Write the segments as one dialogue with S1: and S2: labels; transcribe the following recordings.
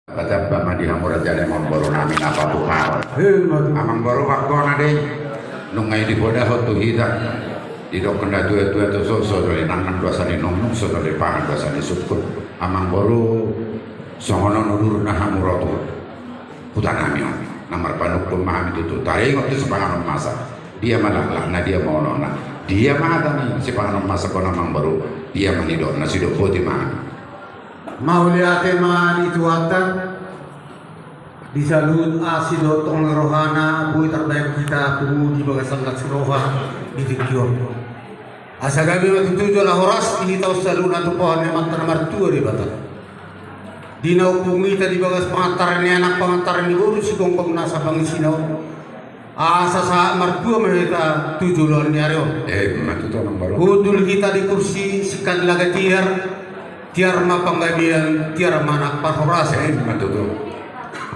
S1: Kata Pak Madi Hamura jadi memboro nami apa tukar. Amang baru waktu nade nungai di bodah hotu hita. Di dok kena tua tu so dari nang dua sani nong so dari pangan dua sani sukun. Amang baru songono nurur nah Hamura tu. Hutan nami namar panuk pun maham itu tu. Tarik waktu sepangan masa. Dia malah nah dia mau nona. Dia mah tani sepangan masa kau amang baru. Dia menidok nasi dok poti maham.
S2: Mau lihat teman itu atas di salut asido tong rohana bui terbaik kita tunggu di bagasan roha di tikion. Asa gabi matutujo lah horas di tahu salut atau pohon yang mantan nomor 2 di batas. Di naupungi tadi bagas pengantaran anak pengantaran di bawah si gongkong nasa pangisinau. Asa sa martua mereka 7 lawan nyareo.
S1: Matutu amang baru.
S2: Kudul kita di kursi sikan lagatiar. Tiar ma panggabian tiar manak parhoras
S1: Matutu.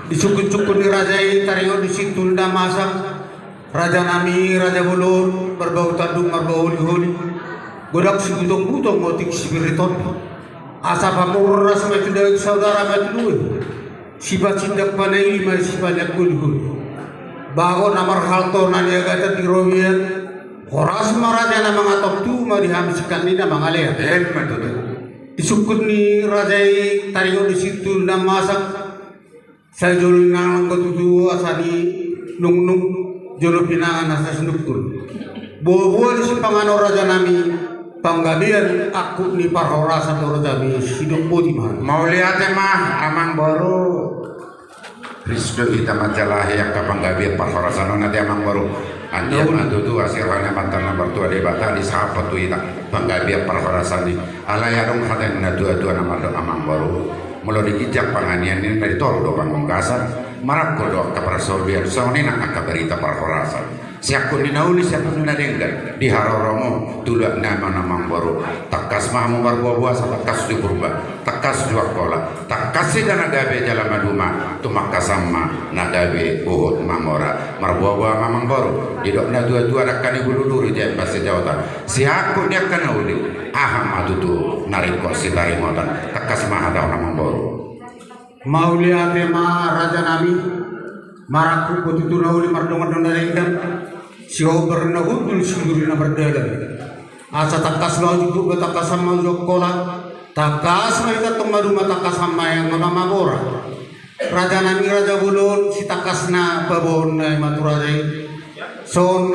S2: disukun-sukun ni raja taringo di situ nda masak raja nami raja bulun berbau tadung berbau huli godak si gutong-gutong motik spiriton asa pamuras macam dari saudara macam sibat cindak panai mai sibanyak gul bago namar halto nani agata di robian horas maraja nama ngatok tu mari hamsikan ni nama ngalea
S1: Matutu.
S2: isukut ni rajai taringo di situ nda masak saya jolu nang ketuju asani nung jolu pinangan asa sendukul bobo di simpangan raja nami panggabian aku ni parhoras atau raja mi hidup bodi mah
S1: Mau lihat mah amang baru. Risto kita majalah yang kapanggabian parhorasan nanti amang baru. Andi mantu tu asirana mantan nomor 2 di bata di sahabat tu ita panggabian parhorasan ni. Ala ya dong haten na dua nama amang baru. Mula dikijak panganian ini dari tol do pangongkasan marak kodok kaprasolbian soni nak akabarita parhorasan. Siakun dinauli siakun dinadenggan di haroromo tulak nama namang baru takas mahamu barbuah takas di purba takas juak kola takas si nagabe jalan maduma tumakas sama nagabe uhud mamora marbuah mamang baru didok na dua rakan ibu lulur di pasti jawatan siakun dia kan nauli aham atutu nariko si tarimotan takas mahadau namang baru
S2: mau lihat ma raja nami maraku kututu nauli mardongan dondarengkan siau bernahudul sinduri na berdalam asa takas lo juga takas sama jokola takas mereka tumaduma takas sama yang mamamabora raja nami raja bulun si takas na babon na maturajai son